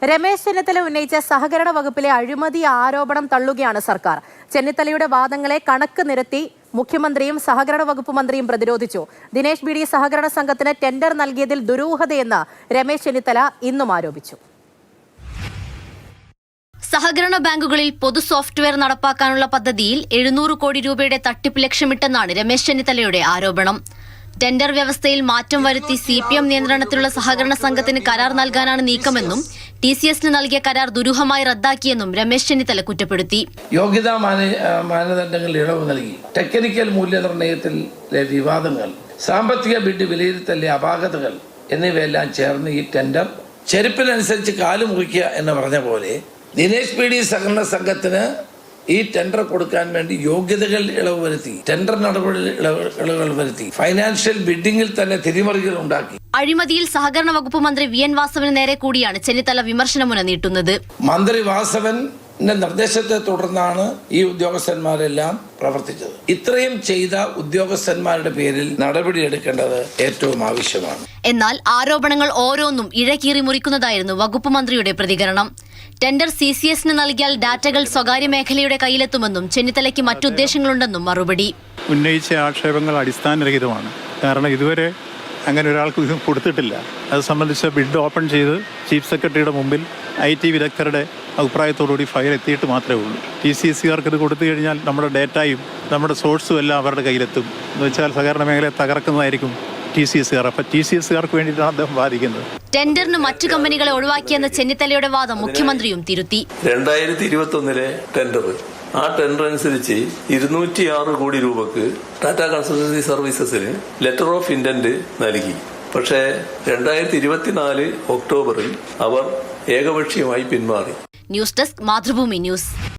രമേശ് ചെന്നിത്തല ഉന്നയിച്ച സഹകരണ വകുപ്പിലെ അഴിമതി ആരോപണം തള്ളുകയാണ് സർക്കാർ. ചെന്നിത്തലയുടെ വാദങ്ങളെ കണക്ക് നിരത്തി മുഖ്യമന്ത്രിയും സഹകരണ വകുപ്പ് മന്ത്രിയും പ്രതിരോധിച്ചു. ദിനേശ് ബി ഡി സഹകരണ സംഘത്തിന് ടെൻഡർ നൽകിയതിൽ ദുരൂഹതയെന്ന് രമേശ് ചെന്നിത്തല ഇന്നും ആരോപിച്ചു. സഹകരണ ബാങ്കുകളിൽ പൊതു സോഫ്റ്റ്വെയർ നടപ്പാക്കാനുള്ള പദ്ധതിയിൽ 700 കോടി രൂപയുടെ തട്ടിപ്പ് ലക്ഷ്യമിട്ടെന്നാണ് രമേശ് ചെന്നിത്തലയുടെ ആരോപണം. ടെൻഡർ വ്യവസ്ഥയിൽ മാറ്റം വരുത്തി CPM നിയന്ത്രണത്തിലുള്ള സഹകരണ സംഘത്തിന് കരാർ നൽകാനാണ് നീക്കമെന്നും TCSന് നൽകിയ കരാർ ദുരൂഹമായി റദ്ദാക്കിയെന്നും രമേശ് ചെന്നിത്തല കുറ്റപ്പെടുത്തി. യോഗ്യതാ മാനദണ്ഡങ്ങളിൽ ഇളവ് നൽകി, ടെക്നിക്കൽ മൂല്യനിർണ്ണയത്തിലെ വിവാദങ്ങൾ, സാമ്പത്തിക ബിഡ് വിലയിരുത്തലിലെ അപാകതകൾ എന്നിവയെല്ലാം ചേർന്ന് ഈ ടെൻഡർ ചെരുപ്പിനനുസരിച്ച് കാല് മുറിക്കുക എന്ന് പറഞ്ഞ പോലെ ദിനേശ് ബി ഡി സഹകരണ സംഘത്തിന് ഈ ടെൻഡർ കൊടുക്കാൻ വേണ്ടി യോഗ്യതകൾ ഇളവ് വരുത്തി, ടെൻഡർ നടപടി ഇളവുകൾ വരുത്തി, ഫൈനാൻഷ്യൽ ബിഡിങ്ങിൽ തന്നെ തിരിമറികൾ ഉണ്ടാക്കി. അഴിമതിയിൽ സഹകരണ വകുപ്പ് മന്ത്രി VN വാസവന് നേരെ കൂടിയാണ് ചെന്നിത്തല വിമർശനമുന നീട്ടുന്നത്. മന്ത്രി വാസവന്റെ നിർദ്ദേശത്തെ തുടർന്നാണ് ഈ ഉദ്യോഗസ്ഥന്മാരെല്ലാം പ്രവർത്തിച്ചത്. ഇത്രയും ചെയ്ത ഉദ്യോഗസ്ഥന്മാരുടെ പേരിൽ നടപടിയെടുക്കേണ്ടത് ഏറ്റവും ആവശ്യമാണ്. എന്നാൽ ആരോപണങ്ങൾ ഓരോന്നും ഇഴകീറി മുറിക്കുന്നതായിരുന്നു വകുപ്പ് മന്ത്രിയുടെ പ്രതികരണം. ടെൻഡർ CCSന് നൽകിയാൽ ഡാറ്റകൾ സ്വകാര്യ മേഖലയുടെ കയ്യിലെത്തുമെന്നും ചെന്നിത്തലയ്ക്ക് മറ്റുദ്ദേശങ്ങളുണ്ടെന്നും മറുപടി. ഉന്നയിച്ച ആക്ഷേപങ്ങൾ അടിസ്ഥാനരഹിതമാണ്. കാരണം ഇതുവരെ അങ്ങനെ ഒരാൾക്ക് ഇത് കൊടുത്തിട്ടില്ല. അത് സംബന്ധിച്ച ബിഡ് ഓപ്പൺ ചെയ്ത് ചീഫ് സെക്രട്ടറിയുടെ മുമ്പിൽ IT വിദഗ്ധരുടെ അഭിപ്രായത്തോടുകൂടി ഫയൽ എത്തിയിട്ട് മാത്രമേ ഉള്ളൂ. TCSകാർക്ക് ഇത് കൊടുത്തു കഴിഞ്ഞാൽ നമ്മുടെ ഡേറ്റയും നമ്മുടെ സോഴ്സും എല്ലാം അവരുടെ കയ്യിലെത്തും. എന്ന് വെച്ചാൽ സഹകരണ മേഖലയെ തകർക്കുന്നതായിരിക്കും TCSകാർ. അപ്പം TCSകാർക്ക് വേണ്ടിയിട്ടാണ് അദ്ദേഹം വാദിക്കുന്നത്. ടെൻഡറിന് മറ്റു കമ്പനികളെ ഒഴിവാക്കിയെന്ന ചെന്നിത്തലയുടെ വാദം മുഖ്യമന്ത്രിയും തിരുത്തി. 2021 ടെൻഡർ, ആ ടെൻഡർ അനുസരിച്ച് 206 കോടി രൂപക്ക് ടാറ്റ കൺസൾട്ടൻസി സർവീസസിന് ലെറ്റർ ഓഫ് ഇന്റന്റ് നൽകി. പക്ഷേ 2024 ഒക്ടോബറിൽ അവർ ഏകപക്ഷീയമായി പിന്മാറി. News desk, Mathrubhumi news.